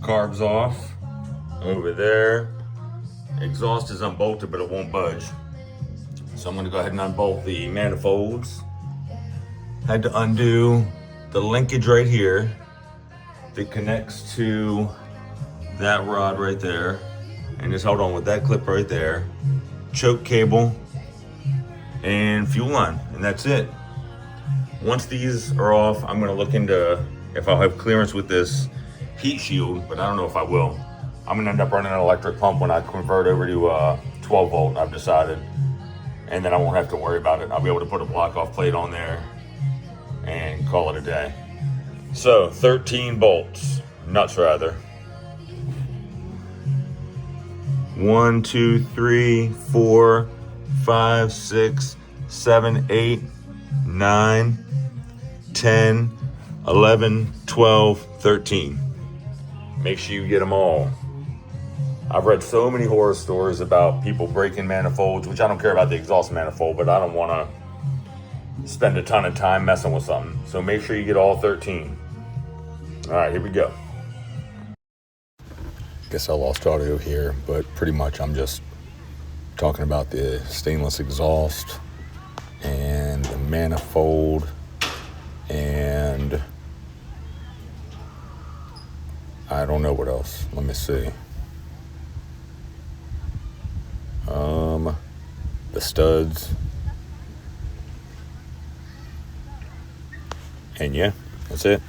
carbs off over there. Exhaust is unbolted, but it won't budge. So I'm gonna go ahead and unbolt the manifolds. Had to undo the linkage right here that connects to that rod right there. And just hold on with that clip right there. Choke cable and fuel line, and that's it. Once these are off, I'm gonna look into if I'll have clearance with this heat shield, but I don't know if I will. I'm gonna end up running an electric pump when I convert over to 12 volt, I've decided. And then I won't have to worry about it. I'll be able to put a block off plate on there and call it a day. So 13 bolts, nuts rather. 1, 2, 3, 4, 5, 6, 7, 8, 9, 10, 11, 12, 13. Make sure you get them all. I've read so many horror stories about people breaking manifolds, which I don't care about the exhaust manifold, but I don't want to spend a ton of time messing with something. So make sure you get all 13. All right, here we go. Guess I lost audio here, but pretty much I'm just talking about the stainless exhaust and the manifold, and I don't know what else. Let me see. The studs, and yeah, that's it.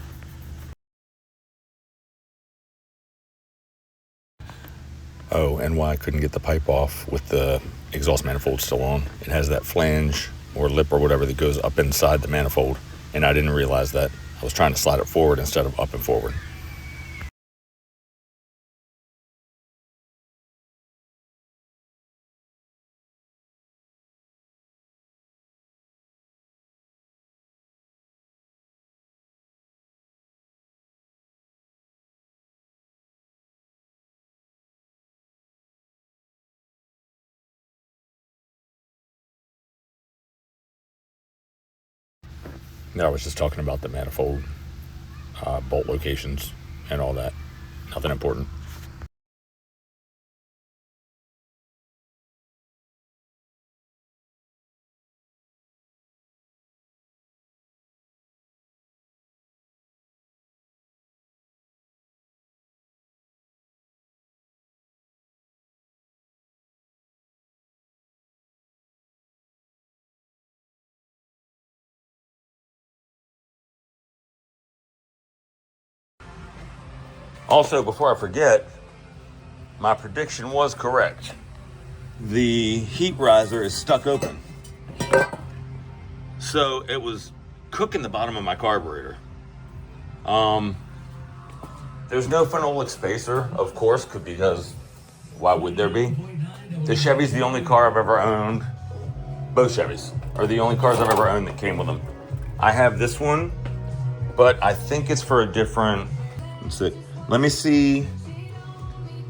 Oh, and why I couldn't get the pipe off with the exhaust manifold still on. It has that flange or lip or whatever that goes up inside the manifold, and I didn't realize that. I was trying to slide it forward instead of up and forward. No, I was just talking about the manifold bolt locations and all that. Nothing important. Also, before I forget, my prediction was correct. The heat riser is stuck open. So it was cooking the bottom of my carburetor. There's no phenolic spacer, of course, because why would there be? The Chevy's the only car I've ever owned. Both Chevys are the only cars I've ever owned that came with them. I have this one, but I think it's for a different, let's see. Let me see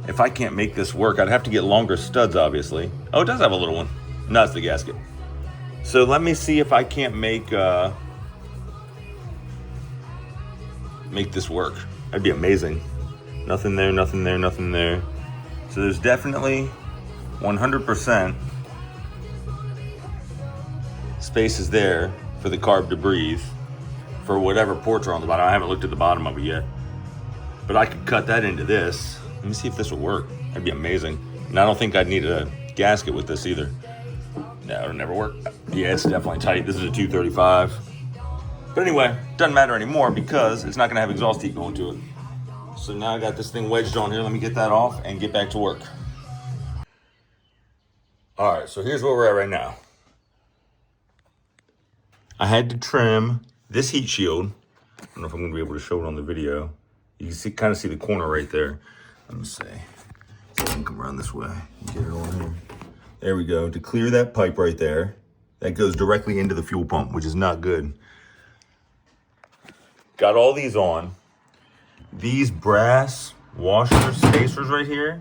if I can't make this work. I'd have to get longer studs, obviously. Oh, it does have a little one. No, it's the gasket. So let me see if I can't make this work. That'd be amazing. Nothing there, nothing there, nothing there. So there's definitely 100% space is there for the carb to breathe for whatever ports are on the bottom. I haven't looked at the bottom of it yet. But I could cut that into this. Let me see if this will work. That'd be amazing. And I don't think I'd need a gasket with this either. No, it'll never work. Yeah, it's definitely tight. This is a 235. But anyway, doesn't matter anymore because it's not gonna have exhaust heat going to it. So now I got this thing wedged on here. Let me get that off and get back to work. All right, so here's where we're at right now. I had to trim this heat shield. I don't know if I'm gonna be able to show it on the video. You can see, kind of see the corner right there. Let me see. So I can come around this way. Get it on here. There we go. To clear that pipe right there, that goes directly into the fuel pump, which is not good. Got all these on. These brass washer spacers right here,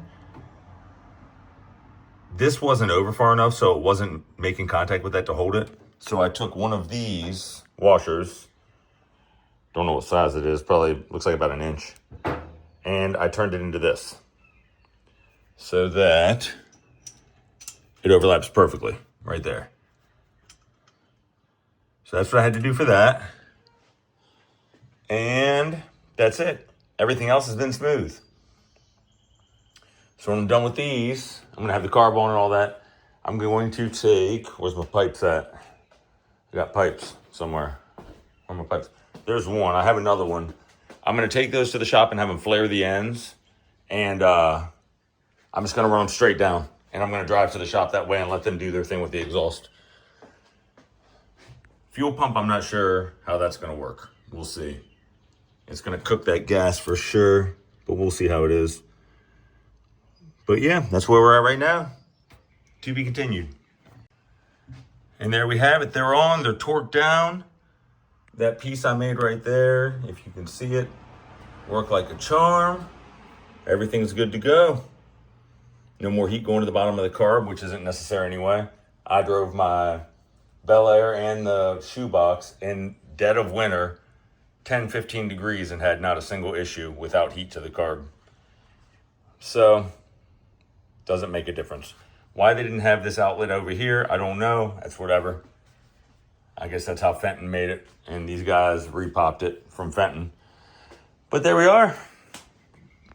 this wasn't over far enough, so it wasn't making contact with that to hold it. So I took one of these washers, don't know what size it is, probably looks like about an inch, and I turned it into this so that it overlaps perfectly right there. So that's what I had to do for that. And that's it. Everything else has been smooth. So when I'm done with these, I'm gonna have the carb on and all that. I'm going to take, where's my pipes at? I got pipes somewhere. Where are my pipes? There's one, I have another one. I'm gonna take those to the shop and have them flare the ends. And I'm just gonna run them straight down. And I'm gonna drive to the shop that way and let them do their thing with the exhaust. Fuel pump, I'm not sure how that's gonna work. We'll see. It's gonna cook that gas for sure, but we'll see how it is. But yeah, that's where we're at right now. To be continued. And there we have it. They're on, they're torqued down. That piece I made right there, if you can see it, worked like a charm. Everything's good to go. No more heat going to the bottom of the carb, which isn't necessary anyway. I drove my Bel Air and the shoebox in dead of winter, 10, 15 degrees, and had not a single issue without heat to the carb. So, doesn't make a difference. Why they didn't have this outlet over here, I don't know. That's whatever. I guess that's how Fenton made it. And these guys repopped it from Fenton. But there we are.